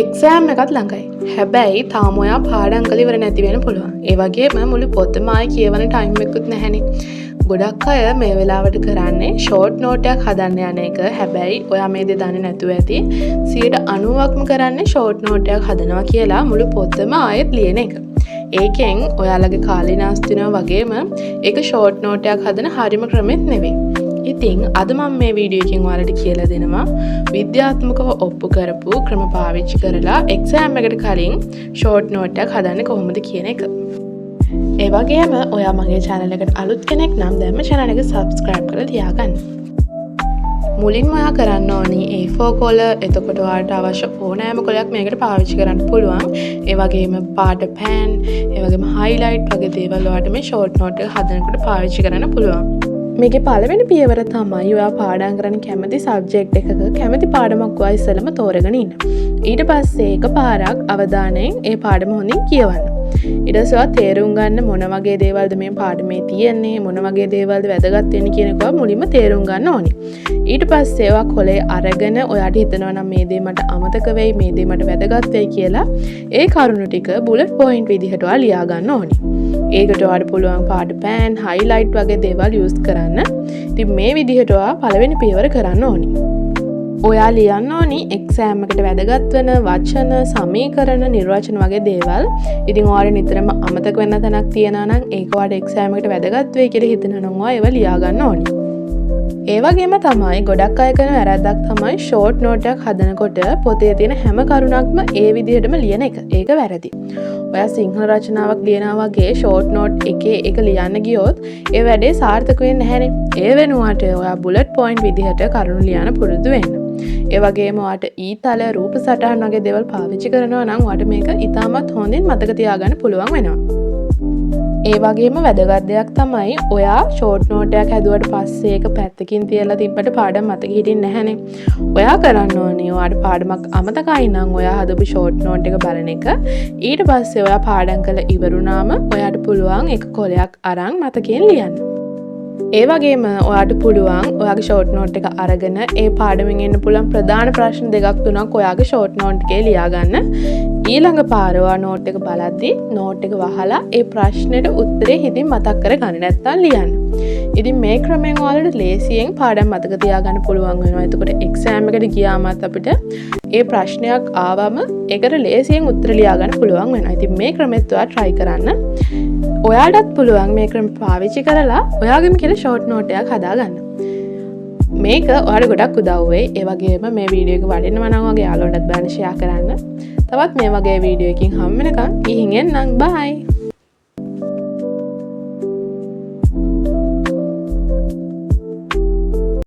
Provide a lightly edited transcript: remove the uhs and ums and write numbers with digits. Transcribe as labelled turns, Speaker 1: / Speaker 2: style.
Speaker 1: Exam එකත් ළඟයි. හැබැයි තාම ඔයා පාඩම් කරලා ඉවර නැති වෙන්න පුළුවන්. ඒ වගේම මුළු පොතම ආයි කියවන ටයිම් එකකුත් නැහැනේ. ගොඩක් අය මේ වෙලාවට කරන්නේ ෂෝට් නෝට් එකක් හදන්න යන එක. හැබැයි ඔයා මේ දේ දන්නේ නැතුව ඇති. 90%ක්ම කරන්නේ ෂෝට් නෝට් එකක් හදනවා කියලා මුළු පොතම ආයෙත් ලියන එක. ඒකෙන් ඔයාලගේ කාලේ නාස්ති වෙනවා වගේම ඒක ෂෝට් නෝට් එකක් හදන හරිම ක්‍රමෙත් නෙවෙයි. ඉතින් අද මම මේ වීඩියෝ එකෙන් ඔයාලට කියලා දෙනවා විද්‍යාත්මකව ඔප්පු කරපු ක්‍රම පාවිච්චි කරලා එක්සෑම් එකට කලින් ෂෝට් නෝට් එකක් හදන්නේ කොහොමද කියන එක. ඒ වගේම ඔයා මගේ channel එකට අලුත් කෙනෙක් නම් දැන්ම channel එක subscribe කරලා තියාගන්න. මුලින්ම ඔයා කරන්න ඕනි A4 කොළ. එතකොට ඔයාලට අවශ්‍ය ඕනෑම කොළයක් මේකට පාවිච්චි කරන්න පුළුවන්. ඒ වගේම පාට පෑන්, ඒ වගේම highlight වගේ දේවල් ඔයාලට මේ ෂෝට් නෝට් එක හදනකොට පාවිච්චි කරන්න පුළුවන්. මේකේ පළවෙනි පියවර තමයි ඔයා පාඩම් කරන්න කැමති සබ්ජෙක්ට් එකක කැමති පාඩමක් ඔයා ඉස්සෙල්ලම තෝරගෙන ඉන්න. ඊට පස්සේ එකපාරක් අවධානයෙන් ඒ පාඩම හොඳින් කියවන්න. ඊට පස්සේ ඔයා තේරුම් ගන්න මොන වගේ දේවල්ද මේ පාඩමේ තියෙන්නේ, මොන වගේ දේවල්ද වැදගත් වෙන්නේ කියන එක මුලින්ම තේරුම් ගන්න ඕනි. ඊට පස්සේ ඔයා කොලේ අරගෙන ඔයාට හිතනවා නම් මේ දේ මට අමතක වෙයි, මේ දේ මට වැදගත් වෙයි කියලා ඒ කරුණු ටික බුලට් පොයින්ට් විදිහට ඔයා ලියා ගන්න ඕනි. ඒකට ඔයාලට පුළුවන් පාට පෑන්, highlight වගේ දේවල් use කරන්න. ඉතින් මේ විදිහට ඔයා පළවෙනි පියවර කරන්න ඕනි. ඔයා ලියන්න ඕනි එක්සෑම් එකට වැදගත් වෙන වචන, සමීකරණ, නිර්වචන වගේ දේවල්. ඉතින් ඔයාලට නිතරම අමතක වෙන තැනක් තියෙනවා නම් ඒක ඔයාලට එක්සෑම් එකට වැදගත් වෙයි කියලා හිතනවා නම් ඔයා ඒව ලියා ගන්න ඕනි. ඒ වගේම තමයි ගොඩක් අය කරන වැරද්දක් තමයි ෂෝට් නෝට් එකක් හදනකොට පොතේ තියෙන හැම කරුණක්ම ඒ විදිහටම ලියන එක. ඒක වැරදි. ඔයා සිංහල රචනාවක් ලියනවා වගේ ෂෝට් නෝට් එකේ ඒක ලියන්න ගියොත් ඒ වැඩේ සාර්ථක වෙන්නේ නැහැනේ. ඒ වෙනුවට ඔයා බුලට් පොයින්ට් විදිහට කරුණු ලියන්න පුරුදු වෙන්න. ඒ වගේම ඔයාට ඊතල, රූප සටහන් වගේ දේවල් පාවිච්චි කරනවා නම් ඔයාට මේක ඉතාමත් හොඳින් මතක තියාගන්න පුළුවන් වෙනවා. ඒ වගේම වැදගත් දෙයක් තමයි ඔයා ෂෝට් නෝට් එකක් හැදුවට පස්සේ ඒක පැත්තකින් තියලා තිබ්බට පාඩම මතක හිටින්නේ නැහනේ. ඔයා කරන්න ඕනේ ඔයාට පාඩමක් අමතකයි නම් ඔයා හදපු ෂෝට් නෝට් එක බලන එක. ඊට පස්සේ ඔයා පාඩම් කරලා ඉවරුනාම ඔයාට පුළුවන් එක කොලයක් අරන් මතකයෙන් ලියන්න. ඒ වගේම ඔයාට පුළුවන් ඔයාගේ ෂෝට් නෝට් එක අරගෙන ඒ පාඩමෙන් එන්න පුළුවන් ප්‍රධාන ප්‍රශ්න දෙකක් තුනක් ඔයාගේ ෂෝට් නෝට් එකේ ලියා ගන්න. ඊළඟ පාර ඔයා නෝට් එක බලද්දි නෝට් එක වහලා ඒ ප්‍රශ්නෙට උත්තරේ හිතින් මතක් කරගන්න නැත්නම් ලියන්න. ඉතින් මේ ක්‍රමයෙන් ඔයාලට ලේසියෙන් පාඩම් මතක තියාගන්න පුළුවන් වෙනවා. එතකොට එක්සෑම් එකට ගියාමත් අපිට ඒ ප්‍රශ්නයක් ආවම ඒකට ලේසියෙන් උත්තර ලියා ගන්න පුළුවන් වෙනවා. ඉතින් මේ ක්‍රමෙත් ඔයා try කරන්න. ඔයාටත් පුළුවන් මේ ක්‍රම පාවිච්චි කරලා ඔයාගේම කියලා ෂෝට් නෝට් එකක් හදාගන්න. මේක ඔයාලට ගොඩක් උදව් වෙයි. ඒ වගේම මේ වීඩියෝ එක වටිනවා නම් ඔයාගේ යාළුවන්ටත් බලන්න ෂෙයා කරන්න. තවත් මේ වගේ වීඩියෝ එකකින් හම්බ වෙනකන් ගිහින් එන්නම්. බයි.